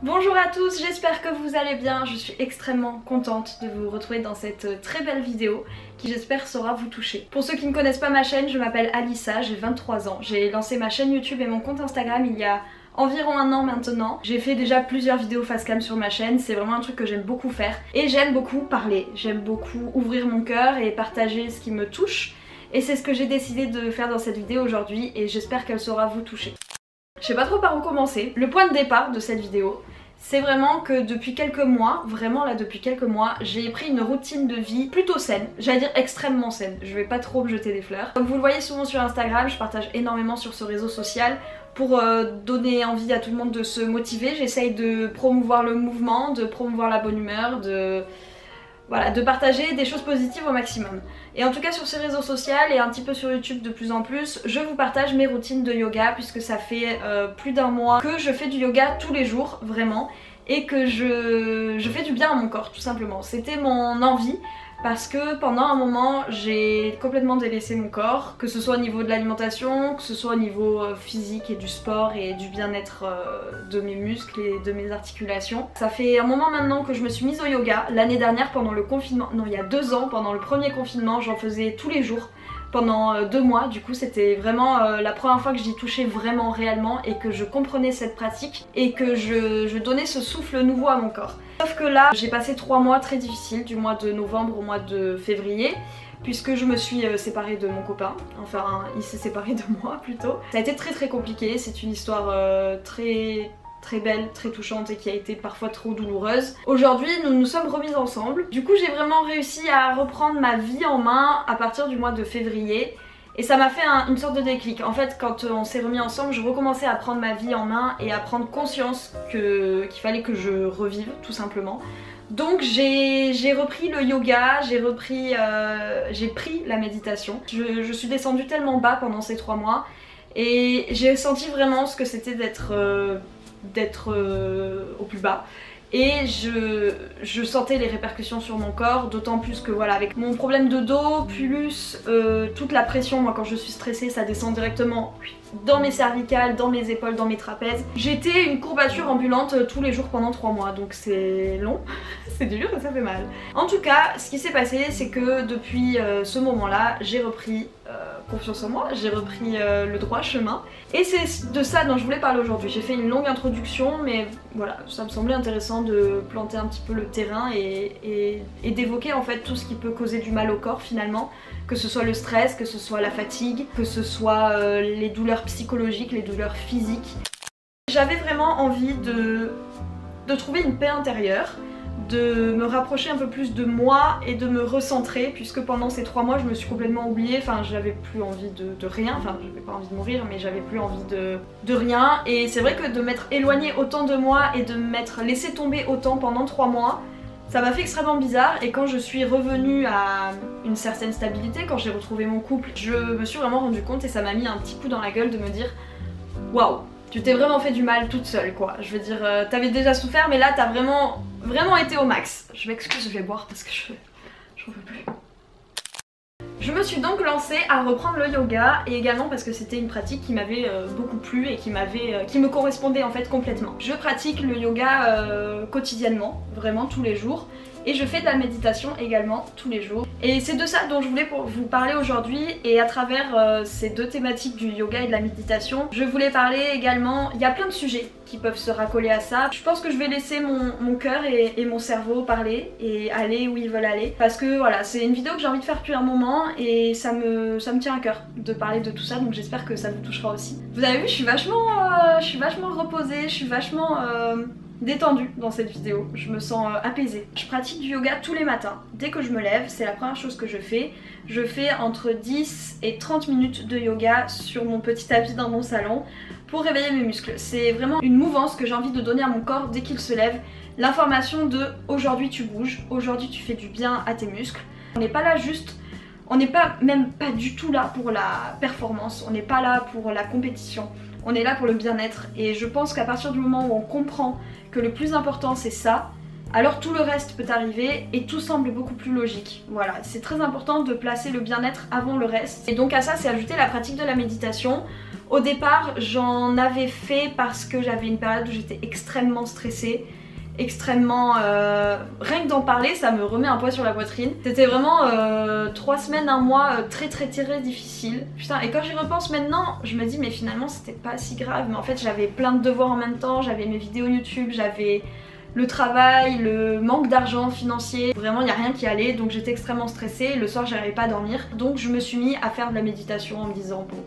Bonjour à tous, j'espère que vous allez bien. Je suis extrêmement contente de vous retrouver dans cette très belle vidéo qui j'espère saura vous toucher. Pour ceux qui ne connaissent pas ma chaîne, je m'appelle Alissa, j'ai 23 ans. J'ai lancé ma chaîne YouTube et mon compte Instagram il y a environ un an maintenant. J'ai fait déjà plusieurs vidéos face cam sur ma chaîne, c'est vraiment un truc que j'aime beaucoup faire. Et j'aime beaucoup parler, j'aime beaucoup ouvrir mon cœur et partager ce qui me touche. Et c'est ce que j'ai décidé de faire dans cette vidéo aujourd'hui et j'espère qu'elle saura vous toucher. Je sais pas trop par où commencer. Le point de départ de cette vidéo, c'est vraiment que depuis quelques mois, vraiment là depuis quelques mois, j'ai pris une routine de vie plutôt saine, j'allais dire extrêmement saine, je vais pas trop me jeter des fleurs. Comme vous le voyez souvent sur Instagram, je partage énormément sur ce réseau social pour donner envie à tout le monde de se motiver. J'essaye de promouvoir le mouvement, de promouvoir la bonne humeur, voilà, de partager des choses positives au maximum. Et en tout cas sur ces réseaux sociaux et un petit peu sur YouTube de plus en plus, je vous partage mes routines de yoga puisque ça fait plus d'un mois que je fais du yoga tous les jours, vraiment, et que je fais du bien à mon corps tout simplement. C'était mon envie parce que pendant un moment j'ai complètement délaissé mon corps, que ce soit au niveau de l'alimentation, que ce soit au niveau physique et du sport et du bien-être de mes muscles et de mes articulations. Ça fait un moment maintenant que je me suis mise au yoga. L'année dernière pendant le confinement, non il y a 2 ans, pendant le premier confinement, j'en faisais tous les jours pendant 2 mois. Du coup c'était vraiment la première fois que j'y touchais vraiment réellement et que je comprenais cette pratique et que je donnais ce souffle nouveau à mon corps. Sauf que là j'ai passé 3 mois très difficiles, du mois de novembre au mois de février, puisque je me suis séparée de mon copain, enfin il s'est séparé de moi plutôt. Ça a été très compliqué, c'est une histoire très belle, très touchante et qui a été parfois trop douloureuse. Aujourd'hui nous nous sommes remises ensemble. Du coup j'ai vraiment réussi à reprendre ma vie en main à partir du mois de février. Et ça m'a fait une sorte de déclic. En fait quand on s'est remis ensemble, je recommençais à prendre ma vie en main et à prendre conscience qu'il fallait que je revive tout simplement. Donc j'ai repris le yoga, j'ai pris la méditation. Je suis descendue tellement bas pendant ces 3 mois et j'ai senti vraiment ce que c'était d'être au plus bas. Et je sentais les répercussions sur mon corps, d'autant plus que voilà, avec mon problème de dos, plus toute la pression, moi quand je suis stressée ça descend directement dans mes cervicales, dans mes épaules, dans mes trapèzes. J'étais une courbature ambulante tous les jours pendant 3 mois, donc c'est long, c'est dur et ça fait mal. En tout cas, ce qui s'est passé c'est que depuis ce moment-là, j'ai repris confiance en moi, j'ai repris le droit chemin. Et c'est de ça dont je voulais parler aujourd'hui. J'ai fait une longue introduction, mais voilà, ça me semblait intéressant de planter un petit peu le terrain et d'évoquer en fait tout ce qui peut causer du mal au corps finalement. Que ce soit le stress, que ce soit la fatigue, que ce soit les douleurs psychologiques, les douleurs physiques. J'avais vraiment envie de trouver une paix intérieure, de me rapprocher un peu plus de moi et de me recentrer, puisque pendant ces 3 mois je me suis complètement oubliée, enfin j'avais plus envie de rien, enfin j'avais pas envie de mourir mais j'avais plus envie de rien. Et c'est vrai que de m'être éloignée autant de moi et de m'être laissée tomber autant pendant 3 mois, ça m'a fait extrêmement bizarre. Et quand je suis revenue à une certaine stabilité, quand j'ai retrouvé mon couple, je me suis vraiment rendu compte et ça m'a mis un petit coup dans la gueule de me dire waouh, tu t'es vraiment fait du mal toute seule quoi. Je veux dire, t'avais déjà souffert mais là t'as vraiment été au max. Je m'excuse, je vais boire parce que j'en peux plus. Je me suis donc lancée à reprendre le yoga et également parce que c'était une pratique qui m'avait beaucoup plu et qui me correspondait en fait complètement. Je pratique le yoga quotidiennement, vraiment tous les jours. Et je fais de la méditation également tous les jours. Et c'est de ça dont je voulais vous parler aujourd'hui. Et à travers ces 2 thématiques du yoga et de la méditation, je voulais parler également, il y a plein de sujets qui peuvent se raccoler à ça. Je pense que je vais laisser mon cœur et mon cerveau parler et aller où ils veulent aller. Parce que voilà, c'est une vidéo que j'ai envie de faire depuis un moment et ça me tient à cœur de parler de tout ça. Donc j'espère que ça vous touchera aussi. Vous avez vu, je suis vachement reposée, je suis vachement détendue dans cette vidéo, je me sens apaisée. Je pratique du yoga tous les matins. Dès que je me lève, c'est la première chose que je fais. Je fais entre 10 et 30 minutes de yoga sur mon petit tapis dans mon salon pour réveiller mes muscles. C'est vraiment une mouvance que j'ai envie de donner à mon corps dès qu'il se lève. L'information de aujourd'hui tu bouges, aujourd'hui tu fais du bien à tes muscles. On n'est pas là juste, on n'est même pas du tout là pour la performance, on n'est pas là pour la compétition. On est là pour le bien-être et je pense qu'à partir du moment où on comprend que le plus important c'est ça, alors tout le reste peut arriver et tout semble beaucoup plus logique. Voilà, c'est très important de placer le bien-être avant le reste. Et donc à ça c'est ajouter la pratique de la méditation Au départ, j'en avais fait parce que j'avais une période où j'étais extrêmement stressée, extrêmement... rien que d'en parler, ça me remet un poids sur la poitrine. C'était vraiment 3 semaines, un mois très difficile. Putain, et quand j'y repense maintenant, je me dis mais finalement c'était pas si grave. Mais en fait j'avais plein de devoirs en même temps, j'avais mes vidéos YouTube, j'avais le travail, le manque d'argent financier. Vraiment il n'y a rien qui allait, donc j'étais extrêmement stressée. Le soir j'arrivais pas à dormir, donc je me suis mis à faire de la méditation en me disant bon...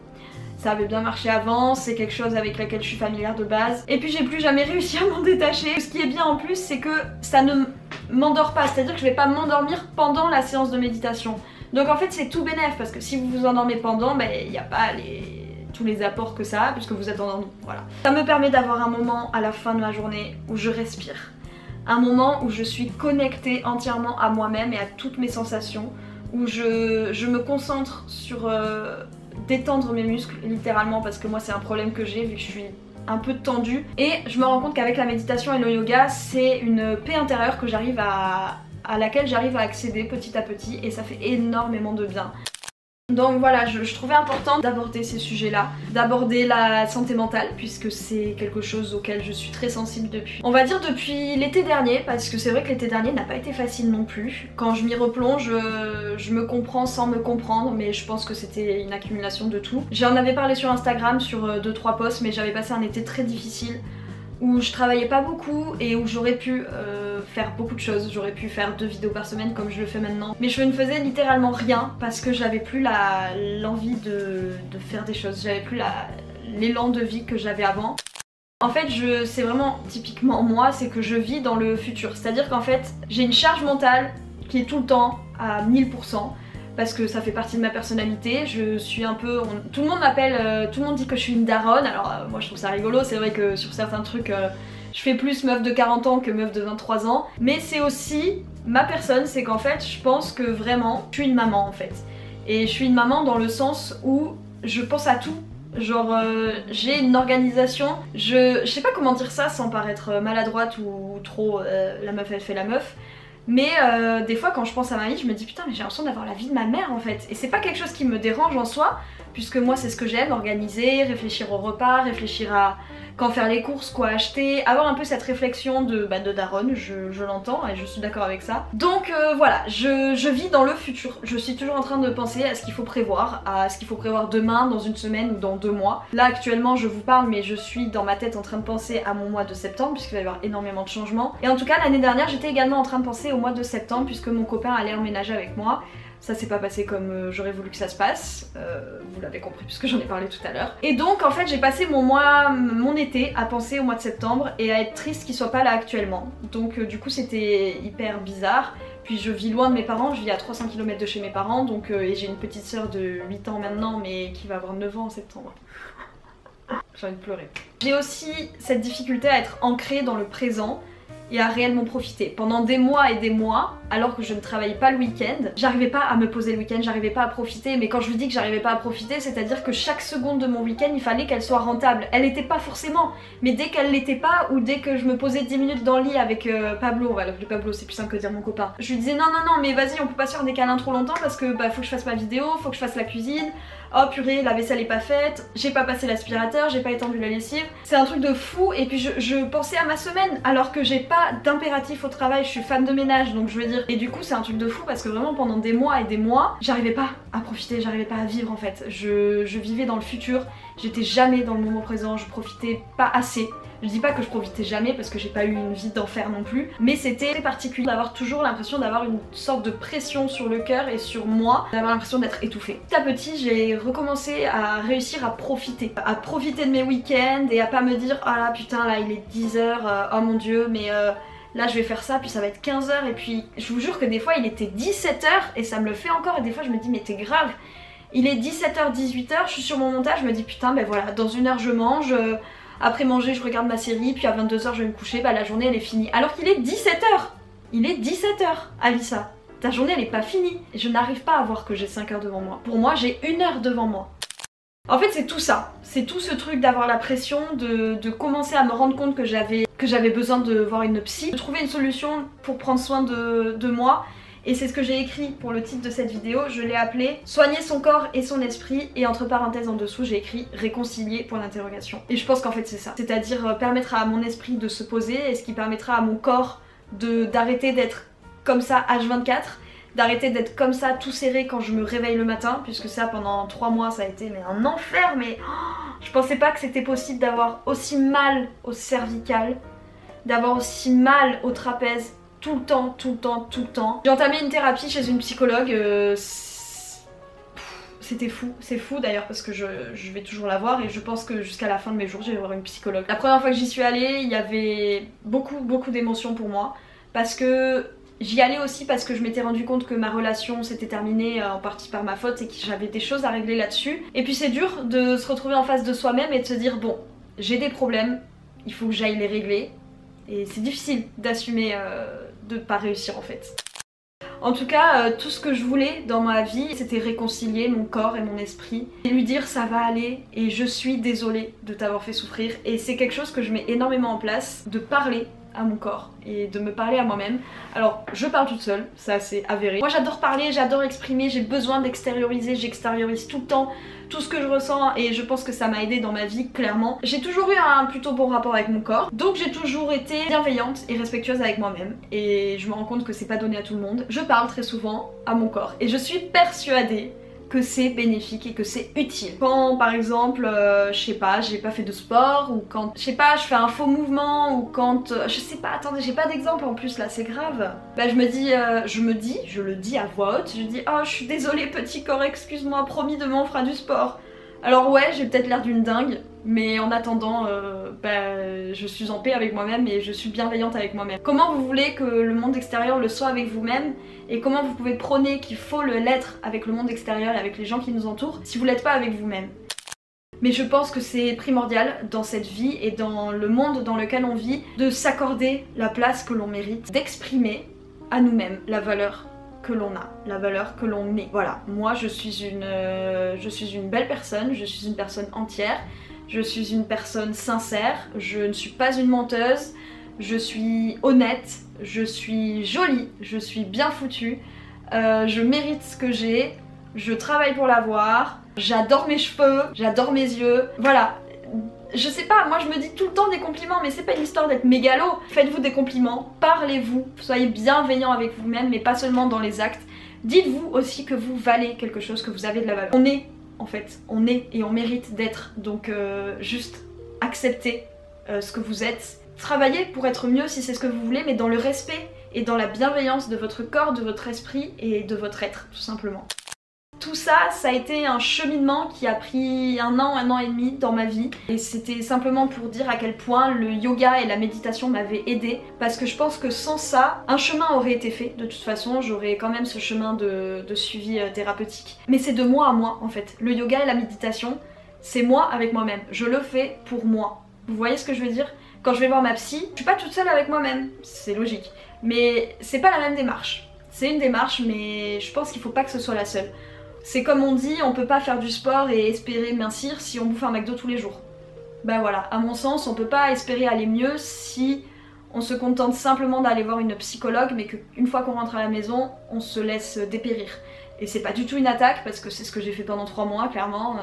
ça avait bien marché avant, c'est quelque chose avec laquelle je suis familière de base. Et puis j'ai plus jamais réussi à m'en détacher. Ce qui est bien en plus, c'est que ça ne m'endort pas, c'est-à-dire que je vais pas m'endormir pendant la séance de méditation. Donc en fait c'est tout bénef, parce que si vous vous endormez pendant, ben il n'y a pas tous les apports que ça a, puisque vous êtes endormi, voilà. Ça me permet d'avoir un moment à la fin de ma journée où je respire. Un moment où je suis connectée entièrement à moi-même et à toutes mes sensations, où je me concentre sur... détendre mes muscles littéralement, parce que moi c'est un problème que j'ai vu que je suis un peu tendue, et je me rends compte qu'avec la méditation et le yoga c'est une paix intérieure que j'arrive à laquelle j'arrive à accéder petit à petit, et ça fait énormément de bien. Donc voilà, je trouvais important d'aborder ces sujets-là, d'aborder la santé mentale, puisque c'est quelque chose auquel je suis très sensible depuis, on va dire depuis l'été dernier, parce que c'est vrai que l'été dernier n'a pas été facile non plus. Quand je m'y replonge, je me comprends sans me comprendre, mais je pense que c'était une accumulation de tout. J'en avais parlé sur Instagram, sur 2-3 posts, mais j'avais passé un été très difficile, où je travaillais pas beaucoup et où j'aurais pu faire beaucoup de choses. J'aurais pu faire 2 vidéos par semaine comme je le fais maintenant. Mais je ne faisais littéralement rien parce que j'avais plus l'envie de faire des choses. J'avais plus l'élan de vie que j'avais avant. En fait, c'est vraiment typiquement moi, c'est que je vis dans le futur. C'est-à-dire qu'en fait, j'ai une charge mentale qui est tout le temps à 1000%. Parce que ça fait partie de ma personnalité, je suis un peu... Tout le monde m'appelle, tout le monde dit que je suis une daronne, alors moi je trouve ça rigolo, c'est vrai que sur certains trucs je fais plus meuf de 40 ans que meuf de 23 ans, mais c'est aussi ma personne, c'est qu'en fait je pense que vraiment je suis une maman en fait. Et je suis une maman dans le sens où je pense à tout. Genre j'ai une organisation, je sais pas comment dire ça sans paraître maladroite ou trop la meuf elle fait la meuf. Mais des fois quand je pense à ma vie, je me dis putain mais j'ai l'impression d'avoir la vie de ma mère en fait. Et c'est pas quelque chose qui me dérange en soi, puisque moi c'est ce que j'aime, organiser, réfléchir au repas, réfléchir à quand faire les courses, quoi acheter, avoir un peu cette réflexion de daronne, je l'entends et je suis d'accord avec ça. Donc voilà, je vis dans le futur, je suis toujours en train de penser à ce qu'il faut prévoir, à ce qu'il faut prévoir demain, dans une semaine ou dans 2 mois. Là actuellement je vous parle mais je suis dans ma tête en train de penser à mon mois de septembre puisqu'il va y avoir énormément de changements. Et en tout cas l'année dernière j'étais également en train de penser au mois de septembre puisque mon copain allait emménager avec moi. Ça s'est pas passé comme j'aurais voulu que ça se passe, vous l'avez compris puisque j'en ai parlé tout à l'heure. Et donc en fait j'ai passé mon été à penser au mois de septembre et à être triste qu'il soit pas là actuellement. Donc du coup c'était hyper bizarre. Puis je vis loin de mes parents, je vis à 300 km de chez mes parents, donc et j'ai une petite soeur de 8 ans maintenant mais qui va avoir 9 ans en septembre. J'ai envie de pleurer. J'ai aussi cette difficulté à être ancrée dans le présent et à réellement profiter. Pendant des mois et des mois, alors que je ne travaillais pas le week-end, j'arrivais pas à me poser le week-end, j'arrivais pas à profiter. Mais quand je vous dis que j'arrivais pas à profiter, c'est-à-dire que chaque seconde de mon week-end, il fallait qu'elle soit rentable. Elle l'était pas forcément, mais dès qu'elle l'était pas, ou dès que je me posais 10 minutes dans le lit avec Pablo, on va l'appeler Pablo, c'est plus simple que dire mon copain, je lui disais non mais vas-y on peut pas se faire des câlins trop longtemps parce que faut que je fasse ma vidéo, faut que je fasse la cuisine. Oh purée, la vaisselle est pas faite, j'ai pas passé l'aspirateur, j'ai pas étendu la lessive. C'est un truc de fou. Et puis je pensais à ma semaine alors que j'ai pas d'impératif au travail, je suis femme de ménage donc je veux dire. Et du coup c'est un truc de fou parce que vraiment pendant des mois et des mois, j'arrivais pas à profiter, j'arrivais pas à vivre en fait. Je vivais dans le futur, j'étais jamais dans le moment présent, je profitais pas assez. Je dis pas que je profitais jamais parce que j'ai pas eu une vie d'enfer non plus, mais c'était très particulier d'avoir toujours l'impression d'avoir une sorte de pression sur le cœur et sur moi, d'avoir l'impression d'être étouffée. Petit à petit j'ai recommencé à réussir à profiter de mes week-ends et à pas me dire ah là putain là il est 10h, oh mon dieu mais là je vais faire ça puis ça va être 15h et puis je vous jure que des fois il était 17h et ça me le fait encore et des fois je me dis mais t'es grave. Il est 17h, 18h, je suis sur mon montage, je me dis putain ben voilà dans 1 heure je mange. Après manger, je regarde ma série, puis à 22h, je vais me coucher, bah la journée elle est finie. Alors qu'il est 17h. Il est 17h, Alissa. Ta journée elle est pas finie. Et je n'arrive pas à voir que j'ai 5 heures devant moi. Pour moi, j'ai 1 heure devant moi. En fait, c'est tout ça. C'est tout ce truc d'avoir la pression, de commencer à me rendre compte que j'avais besoin de voir une psy, de trouver une solution pour prendre soin de moi Et c'est ce que j'ai écrit pour le titre de cette vidéo, je l'ai appelé Soigner son corps et son esprit, et entre parenthèses en dessous j'ai écrit réconcilier point d'interrogation. Et je pense qu'en fait c'est ça, c'est-à-dire permettre à mon esprit de se poser et ce qui permettra à mon corps d'arrêter d'être comme ça H24, d'arrêter d'être comme ça tout serré quand je me réveille le matin, puisque ça pendant 3 mois ça a été un enfer, mais je pensais pas que c'était possible d'avoir aussi mal au cervical, d'avoir aussi mal au trapèze, tout le temps, tout le temps, tout le temps. J'ai entamé une thérapie chez une psychologue, c'était fou, c'est fou d'ailleurs parce que je vais toujours la voir et je pense que jusqu'à la fin de mes jours je vais voir une psychologue. La première fois que j'y suis allée, il y avait beaucoup d'émotions pour moi parce que j'y allais aussi parce que je m'étais rendu compte que ma relation s'était terminée en partie par ma faute et que j'avais des choses à régler là-dessus. Et puis c'est dur de se retrouver en face de soi-même et de se dire bon, j'ai des problèmes, il faut que j'aille les régler. Et c'est difficile d'assumer de pas réussir en fait. En tout cas, tout ce que je voulais dans ma vie, c'était réconcilier mon corps et mon esprit. Et lui dire ça va aller et je suis désolée de t'avoir fait souffrir. Et c'est quelque chose que je mets énormément en place, de parler à mon corps et de me parler à moi-même. Alors je parle toute seule, ça c'est avéré. Moi j'adore parler, j'adore exprimer, j'ai besoin d'extérioriser, j'extériorise tout le temps tout ce que je ressens et je pense que ça m'a aidé dans ma vie clairement. J'ai toujours eu un plutôt bon rapport avec mon corps, donc j'ai toujours été bienveillante et respectueuse avec moi-même et je me rends compte que c'est pas donné à tout le monde. Je parle très souvent à mon corps et je suis persuadée que c'est bénéfique et que c'est utile. Quand par exemple, je sais pas, j'ai pas fait de sport ou quand, je sais pas, je fais un faux mouvement ou quand, je sais pas, attendez, j'ai pas d'exemple en plus là, c'est grave. Bah je le dis à voix haute, je dis oh je suis désolée petit corps, excuse-moi, promis demain on fera du sport. Alors ouais, j'ai peut-être l'air d'une dingue, mais en attendant, je suis en paix avec moi-même et je suis bienveillante avec moi-même. Comment vous voulez que le monde extérieur le soit avec vous-même et comment vous pouvez prôner qu'il faut l'être avec le monde extérieur et avec les gens qui nous entourent si vous l'êtes pas avec vous-même? Mais je pense que c'est primordial dans cette vie et dans le monde dans lequel on vit de s'accorder la place que l'on mérite, d'exprimer à nous-mêmes la valeur que l'on a, la valeur que l'on est. Voilà, moi je suis une belle personne, je suis une personne entière, je suis une personne sincère, je ne suis pas une menteuse, je suis honnête, je suis jolie, je suis bien foutue, je mérite ce que j'ai, je travaille pour l'avoir, j'adore mes cheveux, j'adore mes yeux, voilà. Je sais pas, moi je me dis tout le temps des compliments, mais c'est pas une histoire d'être mégalo. Faites-vous des compliments, parlez-vous, soyez bienveillant avec vous-même, mais pas seulement dans les actes. Dites-vous aussi que vous valez quelque chose, que vous avez de la valeur. On est, en fait, on est et on mérite d'être. Donc juste acceptez ce que vous êtes. Travaillez pour être mieux si c'est ce que vous voulez, mais dans le respect et dans la bienveillance de votre corps, de votre esprit et de votre être, tout simplement. Tout ça, ça a été un cheminement qui a pris 1 an et demi dans ma vie. Et c'était simplement pour dire à quel point le yoga et la méditation m'avaient aidée. Parce que je pense que sans ça, un chemin aurait été fait. De toute façon, j'aurais quand même ce chemin de suivi thérapeutique. Mais c'est de moi à moi en fait. Le yoga et la méditation, c'est moi avec moi-même. Je le fais pour moi. Vous voyez ce que je veux dire? Quand je vais voir ma psy, je suis pas toute seule avec moi-même. C'est logique. Mais c'est pas la même démarche. C'est une démarche, mais je pense qu'il faut pas que ce soit la seule. C'est comme on dit, on peut pas faire du sport et espérer mincir si on bouffe un McDo tous les jours. Bah voilà, à mon sens, on peut pas espérer aller mieux si on se contente simplement d'aller voir une psychologue, mais qu'une fois qu'on rentre à la maison, on se laisse dépérir. Et c'est pas du tout une attaque, parce que c'est ce que j'ai fait pendant 3 mois, clairement,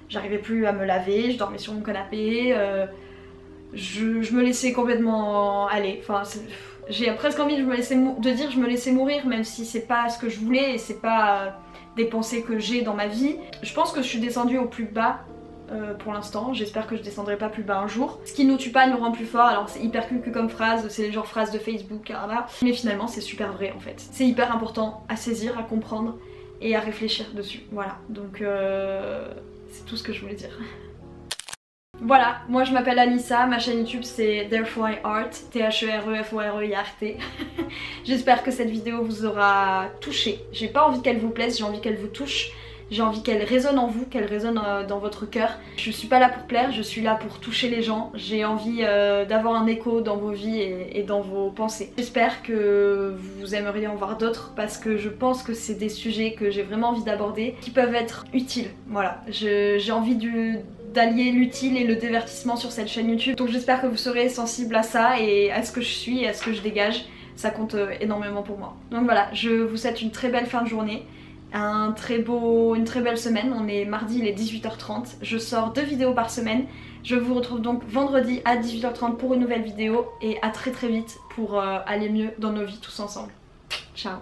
j'arrivais plus à me laver, je dormais sur mon canapé, je me laissais complètement aller, enfin... J'ai presque envie de dire je me laissais mourir, même si c'est pas ce que je voulais et c'est pas des pensées que j'ai dans ma vie. Je pense que je suis descendue au plus bas pour l'instant, j'espère que je descendrai pas plus bas un jour. Ce qui nous tue pas nous rend plus fort, alors c'est hyper cucu comme phrase, c'est les genre phrases de Facebook, là. Mais finalement c'est super vrai en fait. C'est hyper important à saisir, à comprendre et à réfléchir dessus, voilà. Donc c'est tout ce que je voulais dire. Voilà, moi je m'appelle Alyssa, ma chaîne YouTube c'est Therefore I Art, T-H-E-R-E-F-O-R-E-I-A-R-T. J'espère que cette vidéo vous aura touché. J'ai pas envie qu'elle vous plaise, j'ai envie qu'elle vous touche. J'ai envie qu'elle résonne en vous, qu'elle résonne dans votre cœur. Je suis pas là pour plaire, je suis là pour toucher les gens. J'ai envie d'avoir un écho dans vos vies et dans vos pensées. J'espère que vous aimeriez en voir d'autres parce que je pense que c'est des sujets que j'ai vraiment envie d'aborder qui peuvent être utiles. Voilà, j'ai envie d'allier l'utile et le divertissement sur cette chaîne YouTube. Donc j'espère que vous serez sensible à ça et à ce que je suis et à ce que je dégage. ça compte énormément pour moi. Donc voilà, je vous souhaite une très belle fin de journée, une très belle semaine. On est mardi, il est 18h30, je sors 2 vidéos par semaine. Je vous retrouve donc vendredi à 18h30 pour une nouvelle vidéo et à très vite pour aller mieux dans nos vies tous ensemble. Ciao.